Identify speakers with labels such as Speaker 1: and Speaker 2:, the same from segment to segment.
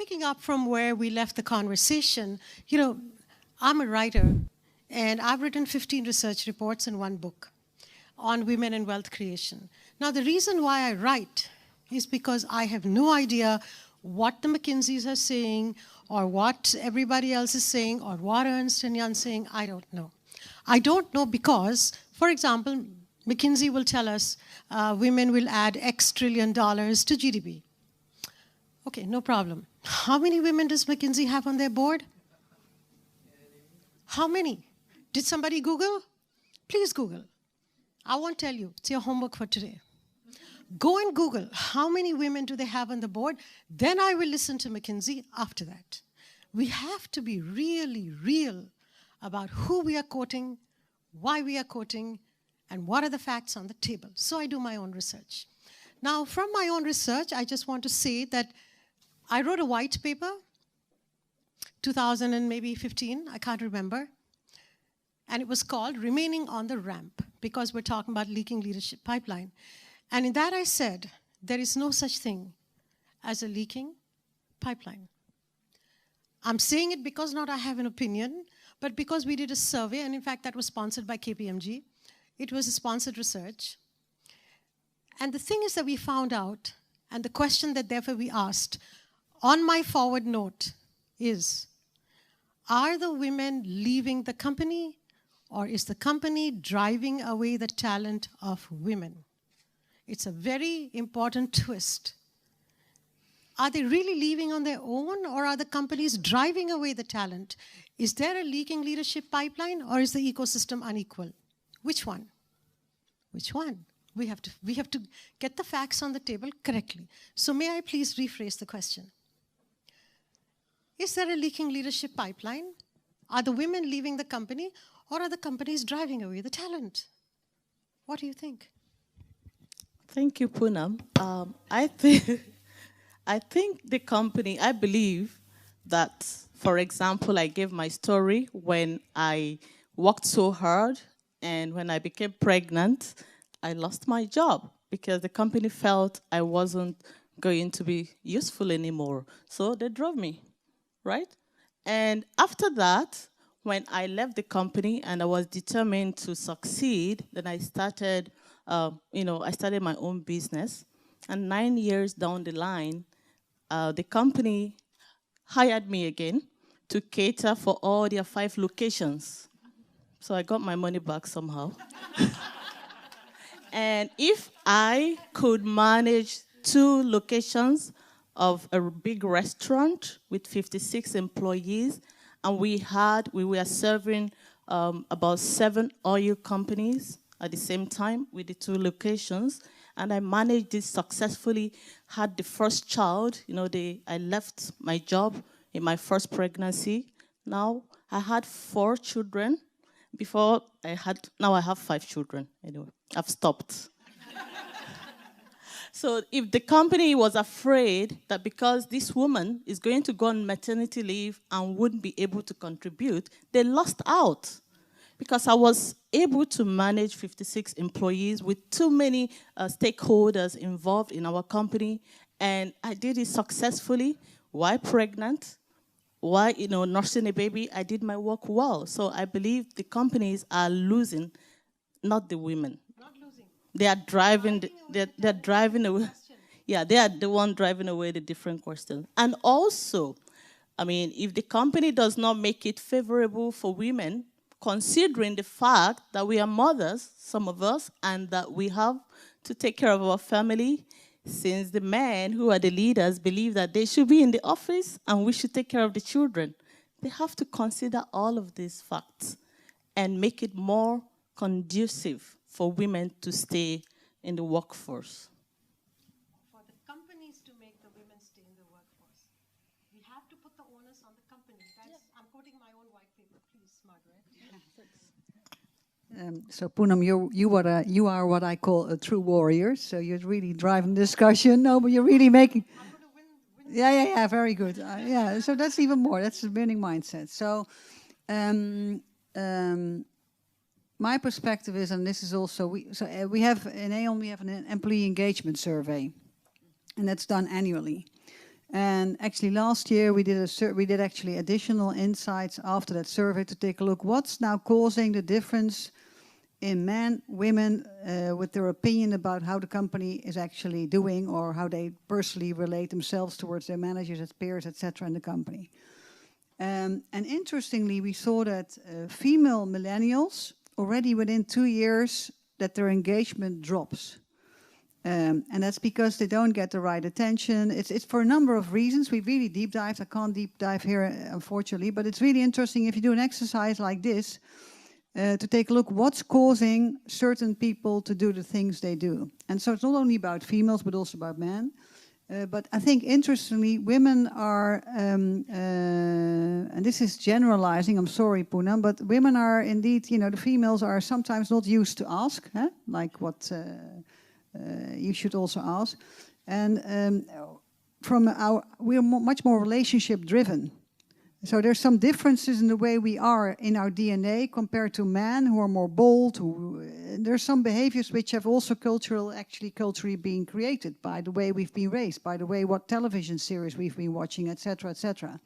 Speaker 1: picking up from where we left the conversation, you know, I'm a writer, and I've written 15 research reports in one book on women and wealth creation. Now, the reason why I write is because I have no idea what the McKinseys are saying, or what everybody else is saying, or what Ernst & Young is saying. I don't know. I don't know because, for example, McKinsey will tell us women will add X trillion dollars to GDP. Okay, no problem. How many women does McKinsey have on their board? How many? Did somebody Google? Please Google. I won't tell you. It's your homework for today. Go and Google how many women do they have on the board. Then I will listen to McKinsey after that. We have to be really real about who we are quoting, why we are quoting, and what are the facts on the table. So I do my own research. Now, from my own research, I just want to say that I wrote a white paper, 2000 and maybe 15, I can't remember. And it was called Remaining on the Ramp, because we're talking about leaking leadership pipeline. And in that I said, there is no such thing as a leaking pipeline. I'm saying it because not I have an opinion, but because we did a survey, and in fact that was sponsored by KPMG. It was a sponsored research. And the thing is that we found out, and the question that therefore we asked on my forward note is, are the women leaving the company, or is the company driving away the talent of women? It's a very important twist. Are they really leaving on their own, or are the companies driving away the talent? Is there a leaking leadership pipeline, or is the ecosystem unequal? Which one? Which one? We have to get the facts on the table correctly. So may I please rephrase the question? Is there a leaking leadership pipeline? Are the women leaving the company, or are the companies driving away the talent? What do you think?
Speaker 2: Thank you, Poonam. I think the company, I believe that, for example, I gave my story when I worked so hard, and when I became pregnant, I lost my job because the company felt I wasn't going to be useful anymore. So they drove me, right? And after that, when I left the company and I was determined to succeed, then I started, I started my own business. And 9 years down the line, the company hired me again to cater for all their 5 locations. So I got my money back somehow. And if I could manage 2 locations of a big restaurant with 56 employees, and we were serving about 7 oil companies at the same time with the 2 locations, and I managed this successfully, had the first child. I left my job in my first pregnancy. Now I had 4 children. Now I have 5 children. Anyway, I've stopped. So if the company was afraid that because this woman is going to go on maternity leave and wouldn't be able to contribute, they lost out. Because I was able to manage 56 employees with too many stakeholders involved in our company, and I did it successfully. While pregnant, while nursing a baby, I did my work well. So I believe the companies are losing, not the women.
Speaker 1: Not losing.
Speaker 2: They are driving. They're driving away. Yeah, they are the one driving away the different questions. And also, if the company does not make it favorable for women, considering the fact that we are mothers, some of us, and that we have to take care of our family, since the men who are the leaders believe that they should be in the office and we should take care of the children, they have to consider all of these facts and make it more conducive for women to stay in the workforce.
Speaker 1: For the companies to make the women stay in the workforce, we have to put the onus on the company. I'm quoting my own white paper. Please, Margaret.
Speaker 3: So Poonam, you are what I call a true warrior. So you're really driving the discussion. No, but you're really making.
Speaker 1: I'm going to win.
Speaker 3: Yeah. Very good. Yeah. So that's even more. That's the winning mindset. So, my perspective is, and this is also we have in Aon we have an employee engagement survey, and that's done annually. And actually, last year we did actually additional insights after that survey to take a look what's now causing the difference in men, women, with their opinion about how the company is actually doing or how they personally relate themselves towards their managers, as peers, etc. in the company. And interestingly, we saw that female millennials already within 2 years that their engagement drops. And that's because they don't get the right attention. It's for a number of reasons. We really deep dived. I can't deep dive here, unfortunately, but it's really interesting if you do an exercise like this to take a look what's causing certain people to do the things they do. And so it's not only about females, but also about men. But I think, interestingly, women are, and this is generalizing, I'm sorry, Poonam, but women are indeed, you know, the females are sometimes not used to ask, like what you should also ask. And we're much more relationship-driven. So there's some differences in the way we are in our DNA compared to men who are more bold. There's some behaviors which have also culturally been created by the way we've been raised, by the way what television series we've been watching, etc., etc.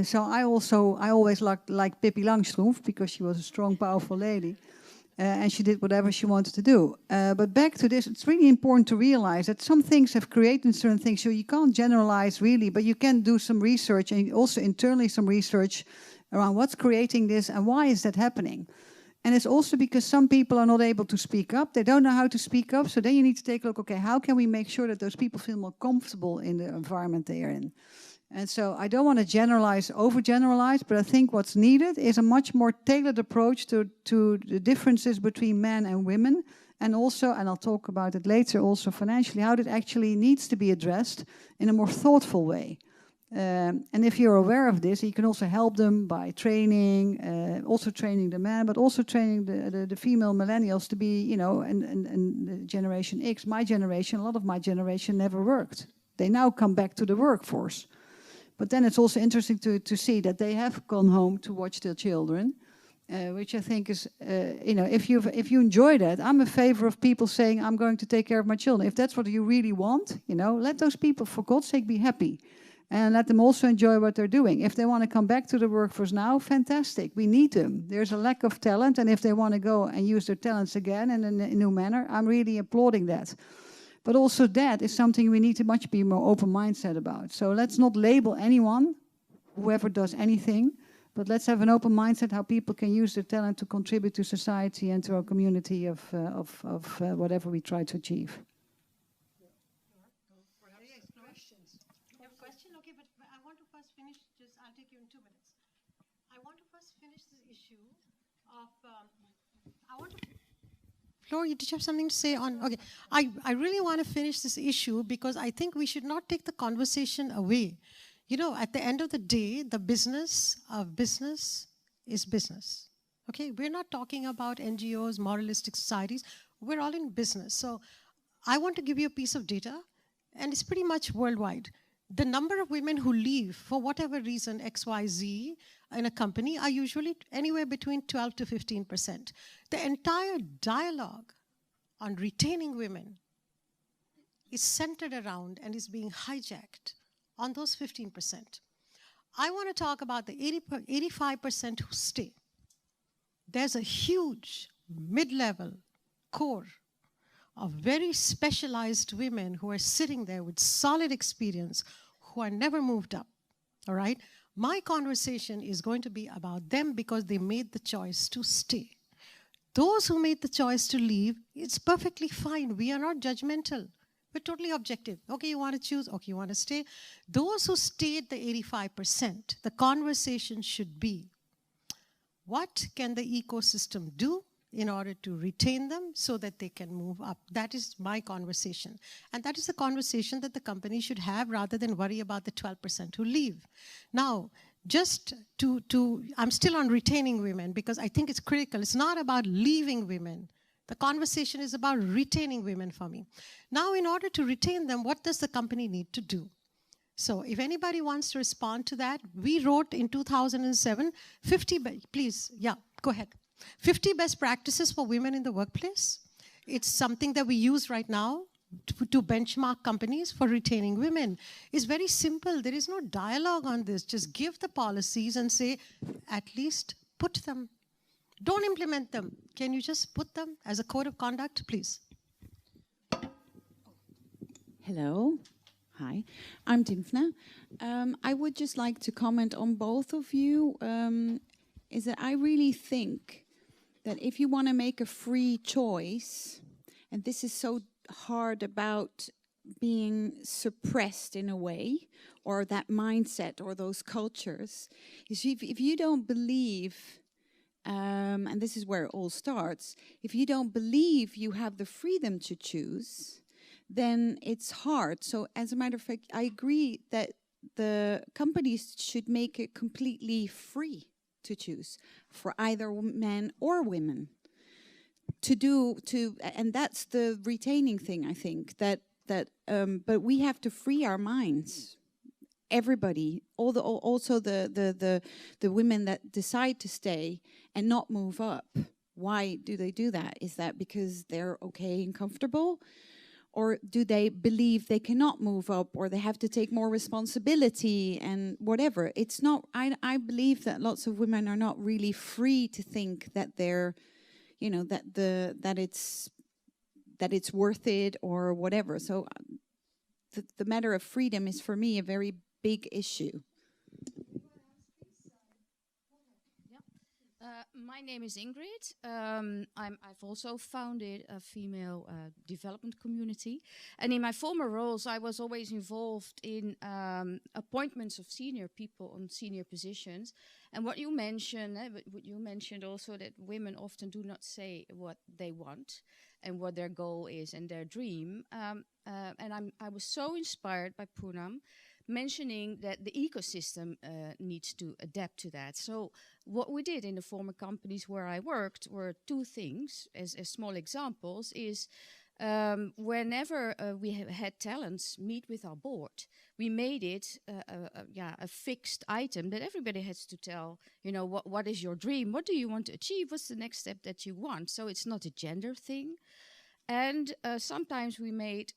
Speaker 3: So I always liked Pippi Langstrumpf because she was a strong, powerful lady. And she did whatever she wanted to do. But back to this, it's really important to realize that some things have created certain things, so you can't generalize really, but you can do some research and also internally some research around what's creating this and why is that happening. And it's also because some people are not able to speak up, they don't know how to speak up, so then you need to take a look, okay, how can we make sure that those people feel more comfortable in the environment they are in? And so I don't want to generalize, overgeneralize, but I think what's needed is a much more tailored approach to the differences between men and women. And also, and I'll talk about it later, also financially, how that actually needs to be addressed in a more thoughtful way. And if you're aware of this, you can also help them by training, also training the men, but also training the female millennials to be, you know, and Generation X, my generation, a lot of my generation never worked. They now come back to the workforce. But then it's also interesting to see that they have gone home to watch their children, which I think is, you know, if you enjoy that, I'm in favor of people saying, I'm going to take care of my children. If that's what you really want, you know, let those people, for God's sake, be happy. And let them also enjoy what they're doing. If they want to come back to the workforce now, fantastic. We need them. There's a lack of talent. And if they want to go and use their talents again in a new manner, I'm really applauding that. But also that is something we need to much be more open mindset about. So let's not label anyone, whoever does anything, but let's have an open mindset how people can use their talent to contribute to society and to our community of whatever we try to achieve.
Speaker 1: Okay, but I want to first finish, I'll take you in 2 minutes. I want to first finish this issue of, Flor, did you have something to say on, okay. I really want to finish this issue because I think we should not take the conversation away. You know, at the end of the day, the business of business is business. Okay, we're not talking about NGOs, moralistic societies. We're all in business. So I want to give you a piece of data, and it's pretty much worldwide. The number of women who leave for whatever reason, X, Y, Z, in a company are usually anywhere between 12 to 15%. The entire dialogue on retaining women is centered around and is being hijacked on those 15%. I want to talk about the 85% who stay. There's a huge mid-level core of very specialized women who are sitting there with solid experience, who are never moved up, all right? My conversation is going to be about them because they made the choice to stay. Those who made the choice to leave, it's perfectly fine. We are not judgmental. We're totally objective. Okay, you want to choose, okay, you want to stay. Those who stayed, the 85%, the conversation should be, what can the ecosystem do in order to retain them so that they can move up? That is my conversation. And that is the conversation that the company should have rather than worry about the 12% who leave. Now, just I'm still on retaining women because I think it's critical. It's not about leaving women. The conversation is about retaining women for me. Now, in order to retain them, what does the company need to do? So if anybody wants to respond to that, we wrote in 2007, 50, please, yeah, go ahead. 50 best practices for women in the workplace. It's something that we use right now. to benchmark companies for retaining women. It's very simple. There is no dialogue on this. Just give the policies and say, at least put them. Don't implement them. Can you just put them as a code of conduct, please?
Speaker 4: Hello. Hi, I'm Dimfna. I would just like to comment on both of you. Is that I really think that if you want to make a free choice, and this is so hard about being suppressed in a way, or that mindset or those cultures, is if you don't believe, and this is where it all starts, if you don't believe you have the freedom to choose, then it's hard. So as a matter of fact, I agree that the companies should make it completely free to choose for either men or women and that's the retaining thing, I think, but we have to free our minds. Everybody, also the women that decide to stay and not move up. Why do they do that? Is that because they're okay and comfortable? Or do they believe they cannot move up, or they have to take more responsibility and whatever? It's not, I believe that lots of women are not really free to think that they're, you know, that it's worth it or whatever. So the matter of freedom is for me a very big issue.
Speaker 5: My name is Ingrid. I've also founded a female development community. And in my former roles, I was always involved in appointments of senior people on senior positions. And what you mentioned also that women often do not say what they want and what their goal is and their dream. And I was so inspired by Poonam mentioning that the ecosystem needs to adapt to that. So what we did in the former companies where I worked were two things, as small examples, is whenever we had talents meet with our board, we made it a fixed item that everybody has to tell, you know, what is your dream? What do you want to achieve? What's the next step that you want? So it's not a gender thing. And sometimes we made,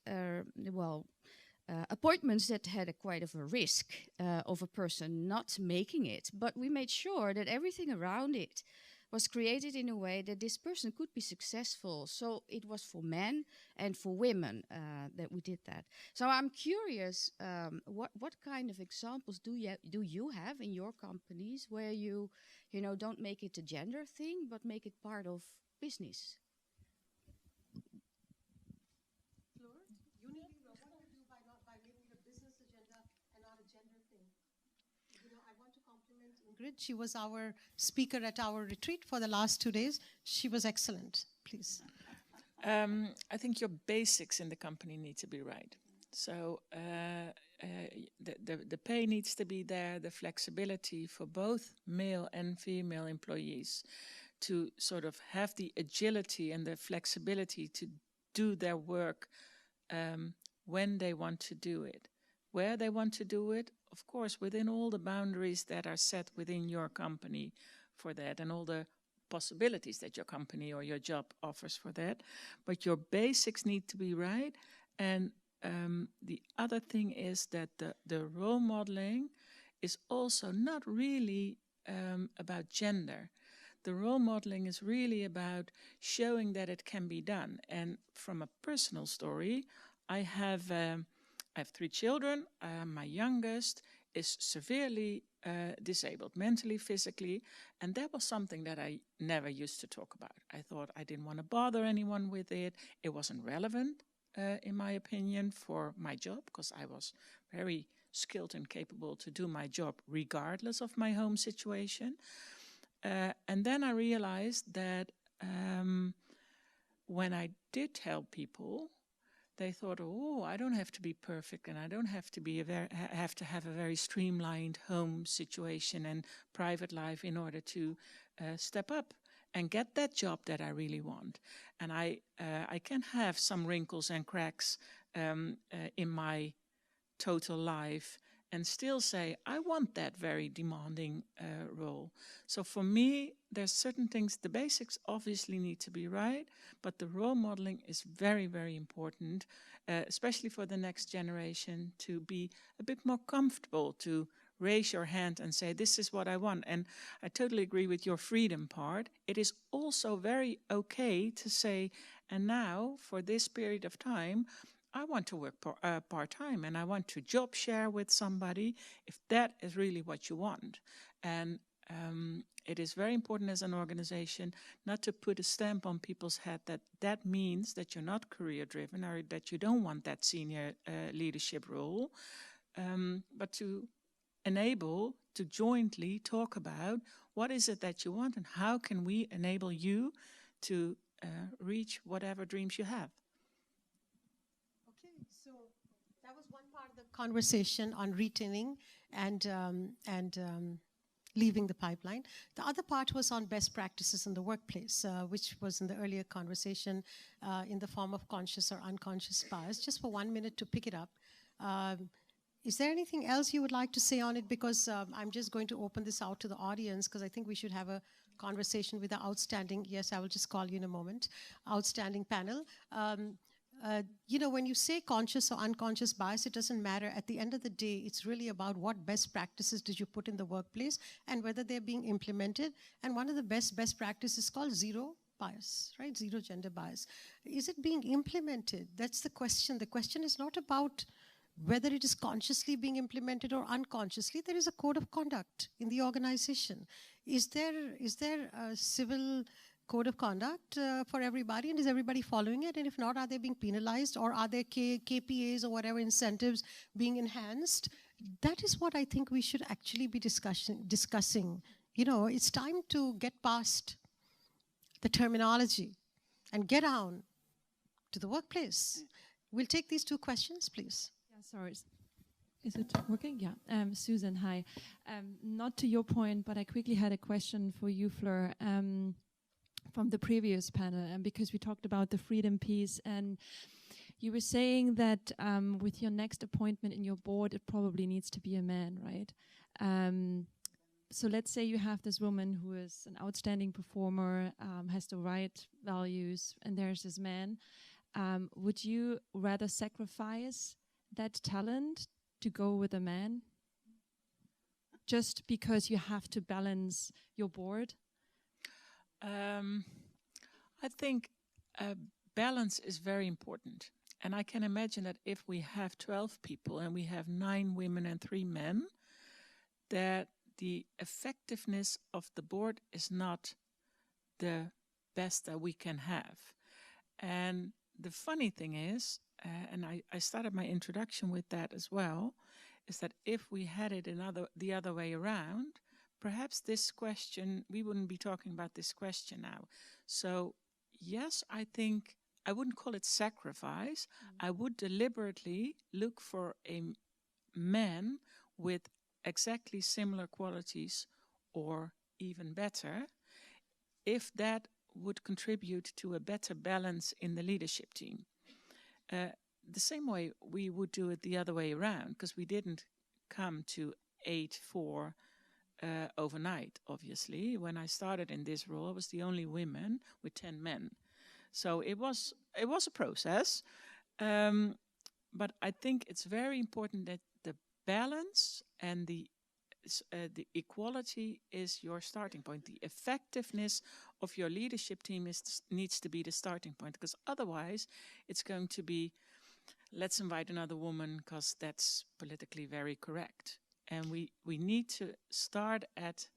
Speaker 5: appointments that had quite of a risk of a person not making it, but we made sure that everything around it was created in a way that this person could be successful. So it was for men and for women that we did that. So I'm curious, what kind of examples do you have in your companies where you don't make it a gender thing, but make it part of business?
Speaker 1: Ingrid, she was our speaker at our retreat for the last 2 days. She was excellent. Please.
Speaker 6: I think your basics in the company need to be right. So the pay needs to be there, the flexibility for both male and female employees to sort of have the agility and the flexibility to do their work when they want to do it, where they want to do it, of course, within all the boundaries that are set within your company for that and all the possibilities that your company or your job offers for that. But your basics need to be right. And the other thing is that the role modeling is also not really about gender. The role modeling is really about showing that it can be done. And from a personal story, I have 3 children. My youngest is severely disabled, mentally, physically, and that was something that I never used to talk about. I thought I didn't want to bother anyone with it. It wasn't relevant, in my opinion, for my job, because I was very skilled and capable to do my job regardless of my home situation. And then I realized that when I did help people, they thought, oh, I don't have to be perfect, and I don't have to be have to have a very streamlined home situation and private life in order to step up and get that job that I really want. And I can have some wrinkles and cracks in my total life and still say, I want that very demanding role. So for me, there's certain things, the basics obviously need to be right, but the role modeling is very, very important, especially for the next generation, to be a bit more comfortable to raise your hand and say, this is what I want. And I totally agree with your freedom part. It is also very okay to say, and now for this period of time, I want to work part-time and I want to job share with somebody, if that is really what you want. And it is very important as an organization not to put a stamp on people's head that that means that you're not career driven or that you don't want that senior leadership role, but to enable to jointly talk about what is it that you want and how can we enable you to reach whatever dreams you have.
Speaker 1: Okay, so that was one part of the conversation on retaining and leaving the pipeline. The other part was on best practices in the workplace, which was in the earlier conversation in the form of conscious or unconscious bias. Just for 1 minute to pick it up. Is there anything else you would like to say on it? Because I'm just going to open this out to the audience because I think we should have a conversation with the outstanding, yes, I will just call you in a moment, outstanding panel. You know, when you say conscious or unconscious bias, it doesn't matter. At the end of the day, it's really about what best practices did you put in the workplace and whether they're being implemented. And one of the best practices is called zero bias, right? Zero gender bias. Is it being implemented? That's the question. The question is not about whether it is consciously being implemented or unconsciously. There is a code of conduct in the organization. Is there a civil code of conduct for everybody, and is everybody following it? And if not, are they being penalized, or are there KPAs or whatever incentives being enhanced? That is what I think we should actually be discussing. You know, it's time to get past the terminology and get down to the workplace. We'll take these two questions, please.
Speaker 7: Sorry, is it working? Yeah. Susan, hi. Not to your point, but I quickly had a question for you, Fleur, from the previous panel, and because we talked about the freedom piece, and you were saying that with your next appointment in your board, it probably needs to be a man, right? So let's say you have this woman who is an outstanding performer, has the right values, and there's this man. Would you rather sacrifice that talent to go with a man just because you have to balance your board?
Speaker 6: I think balance is very important. And I can imagine that if we have 12 people and we have 9 women and 3 men, that the effectiveness of the board is not the best that we can have. And the funny thing is, and I started my introduction with that as well, is that if we had it the other way around, perhaps this question, we wouldn't be talking about this question now. So yes, I think I wouldn't call it sacrifice. I would deliberately look for a man with exactly similar qualities or even better, if that would contribute to a better balance in the leadership team. The same way we would do it the other way around, because we didn't come to 8-4 overnight, obviously. When I started in this role, I was the only woman with 10 men. So it was a process. But I think it's very important that the balance and the equality is your starting point. The effectiveness of your leadership team needs to be the starting point, because otherwise it's going to be, let's invite another woman because that's politically very correct. And we need to start at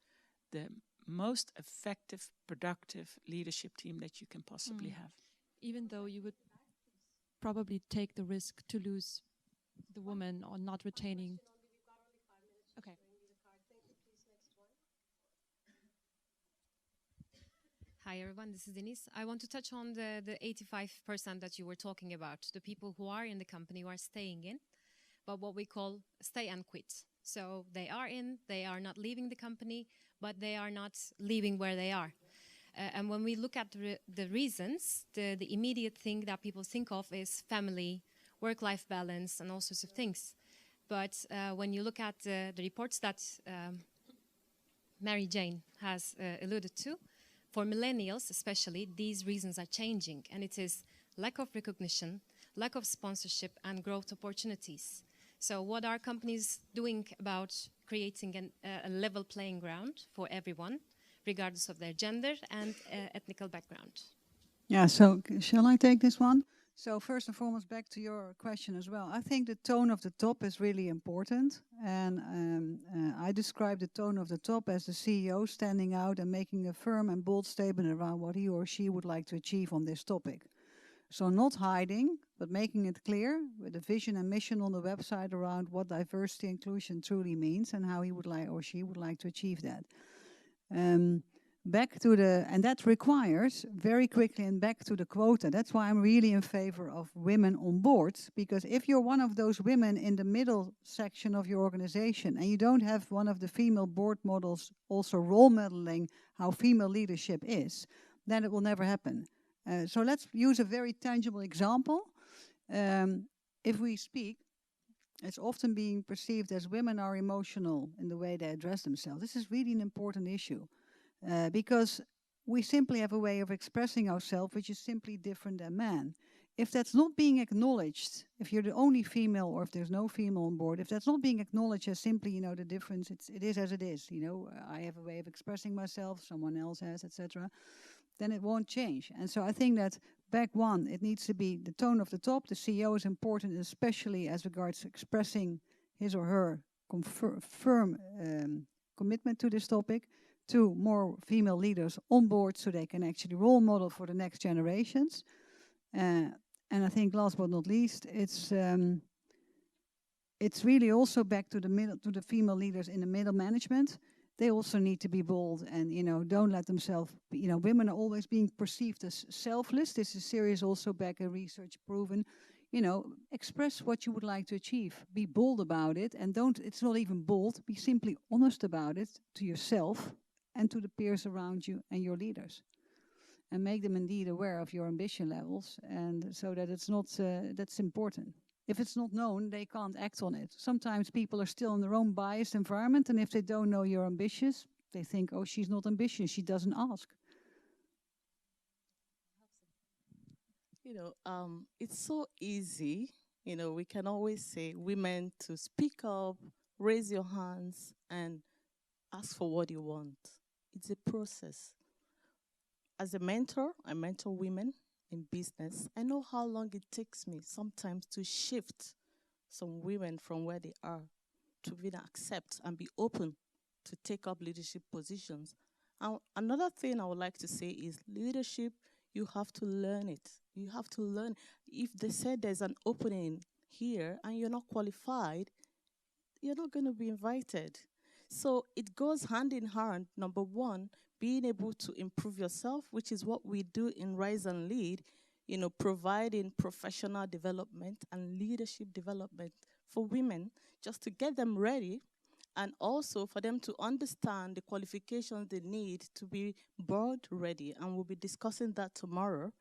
Speaker 6: the most effective, productive leadership team that you can possibly have.
Speaker 7: Even though you would probably take the risk to lose the woman or not retaining. Okay.
Speaker 8: Hi everyone, this is Denise. I want to touch on the 85% that you were talking about, the people who are in the company, who are staying in, but what we call stay and quit. So they are in, they are not leaving the company, but they are not leaving where they are. And when we look at the reasons, the immediate thing that people think of is family, work-life balance, and all sorts of things. But when you look at the reports that Mary Jane has alluded to, for millennials especially, these reasons are changing, and it is lack of recognition, lack of sponsorship, and growth opportunities. So what are companies doing about creating a level playing ground for everyone, regardless of their gender and ethnical background?
Speaker 3: Yeah, so shall I take this one? So first and foremost, back to your question as well. I think the tone of the top is really important. And I describe the tone of the top as the CEO standing out and making a firm and bold statement around what he or she would like to achieve on this topic. So not hiding, but making it clear with a vision and mission on the website around what diversity inclusion truly means and how he would like or she would like to achieve that. Back to the, and that requires very quickly and back to the quota. That's why I'm really in favor of women on boards, because if you're one of those women in the middle section of your organization and you don't have one of the female board models also role modeling how female leadership is, then it will never happen. So let's use a very tangible example. If we speak, it's often being perceived as women are emotional in the way they address themselves. This is really an important issue. Because we simply have a way of expressing ourselves which is simply different than men. If that's not being acknowledged, if you're the only female or if there's no female on board, if that's not being acknowledged as simply, you know, the difference, it is as it is, you know, I have a way of expressing myself, someone else has, etc., then it won't change. And so I think that back one, it needs to be the tone of the top. The CEO is important, especially as regards expressing his or her firm commitment to this topic. 2, more female leaders on board so they can actually role model for the next generations. And I think last but not least, it's really also back to the female leaders in the middle management. They also need to be bold and, you know, don't let themselves, you know, women are always being perceived as selfless. This is serious also back in research proven. You know, express what you would like to achieve. Be bold about it, and it's not even bold, be simply honest about it to yourself and to the peers around you and your leaders. And make them indeed aware of your ambition levels, and so that it's not, that's important. If it's not known, they can't act on it. Sometimes people are still in their own biased environment, and if they don't know you're ambitious, they think, oh, she's not ambitious, she doesn't ask.
Speaker 2: You know, it's so easy. You know, we can always say women to speak up, raise your hands, and ask for what you want. It's a process. As a mentor, I mentor women in business. I know how long it takes me sometimes to shift some women from where they are to even accept and be open to take up leadership positions. And another thing I would like to say is leadership, you have to learn it. You have to learn. If they said there's an opening here and you're not qualified, you're not going to be invited. So it goes hand in hand. Number one, being able to improve yourself, which is what we do in Rise and Lead, you know, providing professional development and leadership development for women just to get them ready and also for them to understand the qualifications they need to be board ready. And we'll be discussing that tomorrow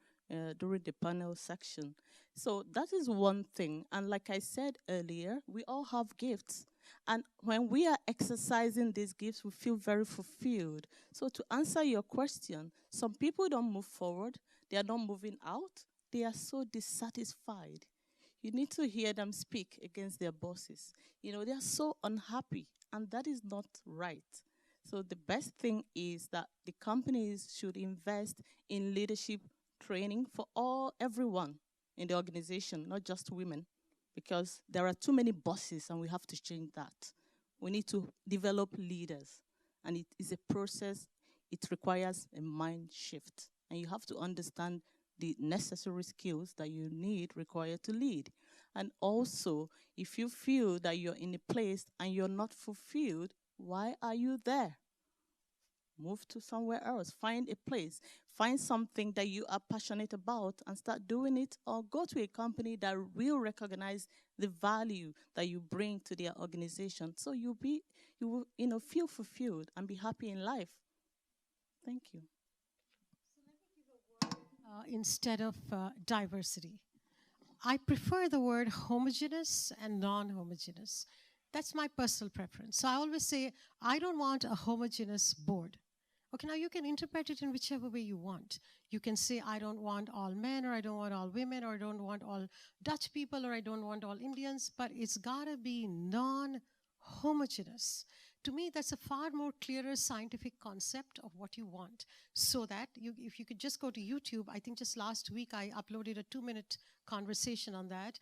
Speaker 2: during the panel section. So that is one thing. And like I said earlier, we all have gifts. And when we are exercising these gifts, we feel very fulfilled. So to answer your question, some people don't move forward. They are not moving out. They are so dissatisfied. You need to hear them speak against their bosses. You know, they are so unhappy, and that is not right. So the best thing is that the companies should invest in leadership training for everyone in the organization, not just women, because there are too many bosses and we have to change that. We need to develop leaders, and it is a process. It requires a mind shift, and you have to understand the necessary skills that you need required to lead. And also, if you feel that you're in a place and you're not fulfilled, why are you there? Move to somewhere else. Find a place. Find something that you are passionate about and start doing it, or go to a company that will recognize the value that you bring to their organization. So you will feel fulfilled and be happy in life. Thank you.
Speaker 1: Instead of diversity. I prefer the word homogeneous and non-homogeneous. That's my personal preference. So I always say, I don't want a homogeneous board. Okay, now you can interpret it in whichever way you want. You can say, I don't want all men, or I don't want all women, or I don't want all Dutch people, or I don't want all Indians, but it's gotta be non-homogeneous. To me, that's a far more clearer scientific concept of what you want. So that if you could just go to YouTube, I think just last week I uploaded a 2-minute conversation on that,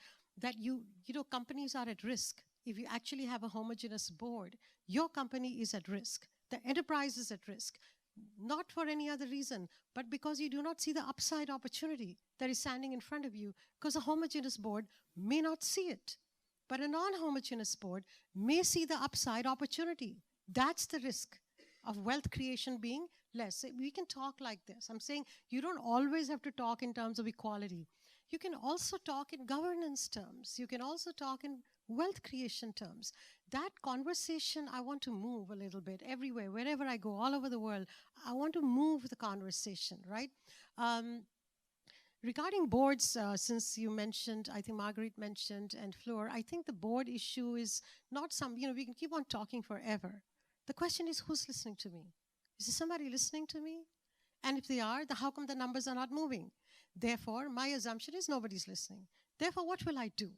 Speaker 1: companies are at risk. If you actually have a homogeneous board, your company is at risk. The enterprise is at risk. Not for any other reason, but because you do not see the upside opportunity that is standing in front of you, because a homogeneous board may not see it. But a non-homogeneous board may see the upside opportunity. That's the risk of wealth creation being less. We can talk like this. I'm saying you don't always have to talk in terms of equality. You can also talk in governance terms. You can also talk in wealth creation terms. That conversation, I want to move a little bit everywhere, wherever I go, all over the world. I want to move the conversation, right? Regarding boards, since you mentioned, I think Marguerite mentioned, and Fleur, I think the board issue is not we can keep on talking forever. The question is, who's listening to me? Is there somebody listening to me? And if they are, how come the numbers are not moving? Therefore, my assumption is nobody's listening. Therefore, what will I do?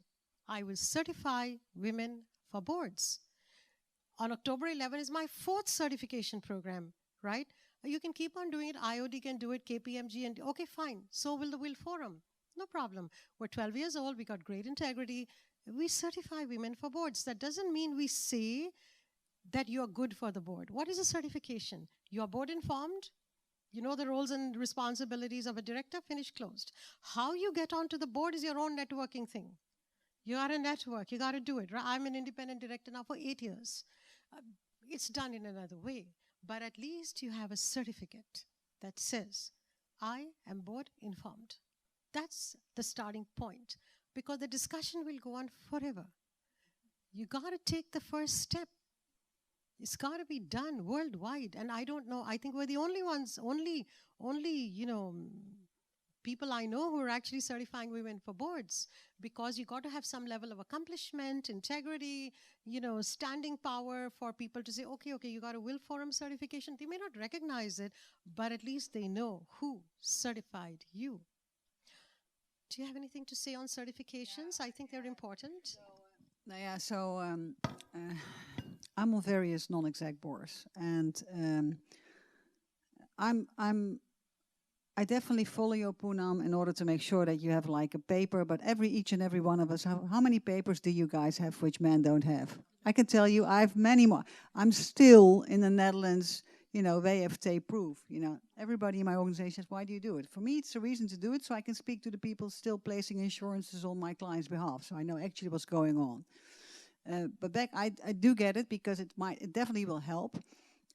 Speaker 1: I will certify women for boards. On October 11 is my 4th certification program, right? You can keep on doing it. IOD can do it, KPMG, and okay, fine. So will the Will Forum. No problem. We're 12 years old. We got great integrity. We certify women for boards. That doesn't mean we say that you're good for the board. What is a certification? You're board informed. You know the roles and responsibilities of a director, finished, closed. How you get onto the board is your own networking thing. You got to network. You got to do it. Right? I'm an independent director now for 8 years. It's done in another way. But at least you have a certificate that says, I am board informed. That's the starting point. Because the discussion will go on forever. You got to take the first step. It's got to be done worldwide. And I don't know, I think we're the only ones, only people I know who are actually certifying women for boards, because you got to have some level of accomplishment, integrity, standing power for people to say, okay, you got a Will Forum certification. They may not recognize it, but at least they know who certified you. Do you have anything to say on certifications? I think they're important.
Speaker 3: I'm on various non-exec boards, and I definitely follow you, Poonam, in order to make sure that you have like a paper, but each and every one of us, how many papers do you guys have which men don't have? I can tell you I have many more. I'm still in the Netherlands, WFT proof. Everybody in my organization says, why do you do it? For me, it's a reason to do it, so I can speak to the people still placing insurances on my client's behalf, so I know actually what's going on. But back, I do get it, because it definitely will help.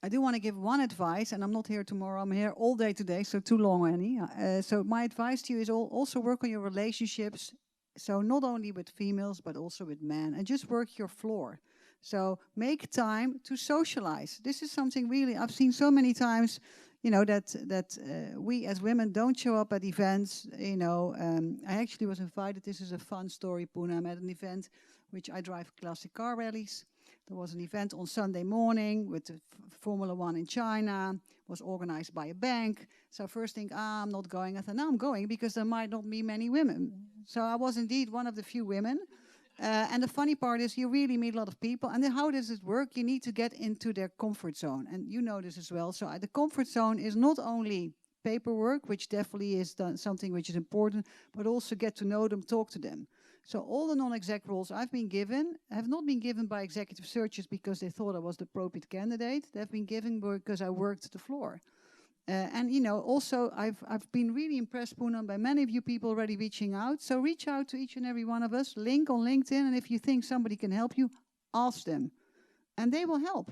Speaker 3: I do want to give one advice, and I'm not here tomorrow, I'm here all day today, so too long, Annie. So my advice to you is also work on your relationships, so not only with females, but also with men, and just work your floor. So make time to socialize. This is something really, I've seen so many times, that we as women don't show up at events. I actually was invited, this is a fun story, Poonam, at an event which I drive classic car rallies. There was an event on Sunday morning with the Formula One in China, was organized by a bank. So first thing, I'm not going. I thought, no, I'm going because there might not be many women. So I was indeed one of the few women. And the funny part is you really meet a lot of people. And then how does it work? You need to get into their comfort zone. And you know this as well. So the comfort zone is not only paperwork, which definitely is something which is important, but also get to know them, talk to them. So all the non-exec roles I've been given have not been given by executive searches because they thought I was the appropriate candidate. They've been given because I worked the floor. And also I've been really impressed, Poonam, by many of you people already reaching out. So reach out to each and every one of us, link on LinkedIn, and if you think somebody can help you, ask them. And they will help.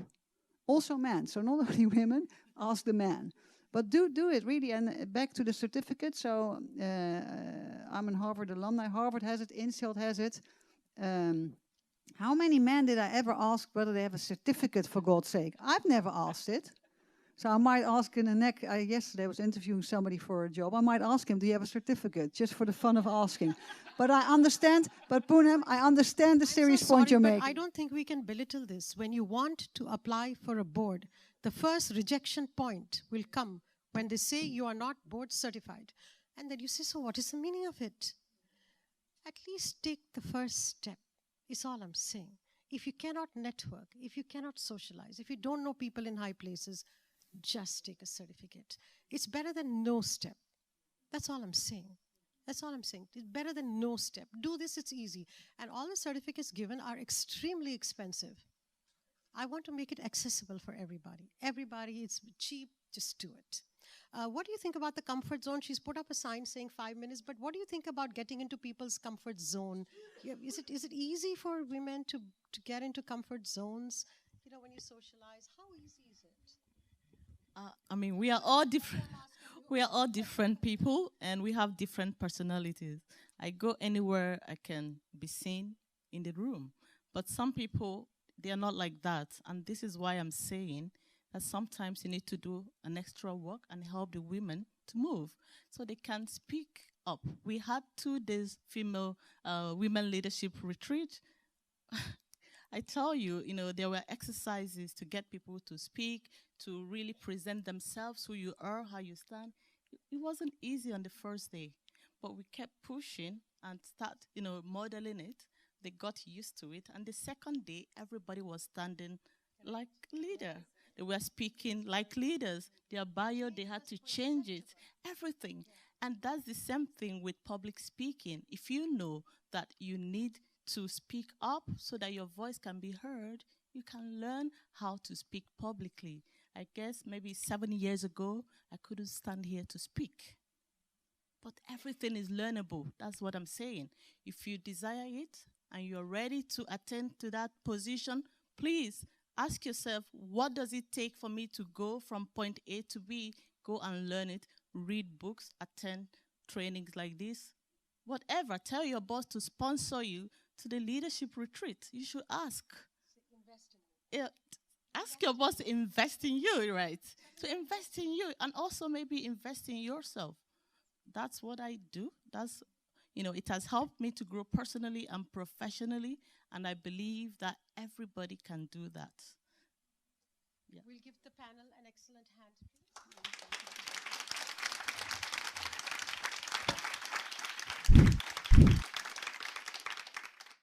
Speaker 3: Also men, so not only women, ask the man. But do it, really. And back to the certificate. So I'm an Harvard alumni. Harvard has it, INSEAD has it. How many men did I ever ask whether they have a certificate, for God's sake? I've never asked it. So I might ask in the neck, yesterday I was interviewing somebody for a job. I might ask him, do you have a certificate? Just for the fun of asking. But I understand, but Poonam, I understand the serious point you're making.
Speaker 1: I don't think we can belittle this. When you want to apply for a board, the first rejection point will come when they say you are not board certified. And then you say, so what is the meaning of it? At least take the first step, is all I'm saying. If you cannot network, if you cannot socialize, if you don't know people in high places, just take a certificate. It's better than no step. That's all I'm saying. That's all I'm saying. It's better than no step. Do this, it's easy. And all the certificates given are extremely expensive. I want to make it accessible for everybody. Everybody, it's cheap, just do it. What do you think about the comfort zone? She's put up a sign saying 5 minutes, but what do you think about getting into people's comfort zone? Is it easy for women to get into comfort zones? You know, when you socialize, how easy is it?
Speaker 2: I mean, we are all different. We are all different people, and we have different personalities. I go anywhere I can be seen in the room. But some people, they are not like that. And this is why I'm saying that sometimes you need to do an extra work and help the women to move so they can speak up. We had 2 days female women leadership retreat. I tell you, there were exercises to get people to speak, to really present themselves, who you are, how you stand. It wasn't easy on the first day, but we kept pushing and modeling it. They got used to it. And the second day, everybody was standing like leader. They were speaking like leaders. Their bio, they had to change it, everything. And that's the same thing with public speaking. If you know that you need to speak up so that your voice can be heard, you can learn how to speak publicly. I guess maybe 7 years ago, I couldn't stand here to speak. But everything is learnable. That's what I'm saying. If you desire it and you're ready to attend to that position, please ask yourself, what does it take for me to go from point A to B? Go and learn it, read books, attend trainings like this. Whatever, tell your boss to sponsor you to the leadership retreat. You should ask. Ask your boss to invest in you, right? To invest in you and also maybe invest in yourself. That's what I do. It has helped me to grow personally and professionally, and I believe that everybody can do that. Yeah.
Speaker 1: We'll give the panel an excellent hand, please.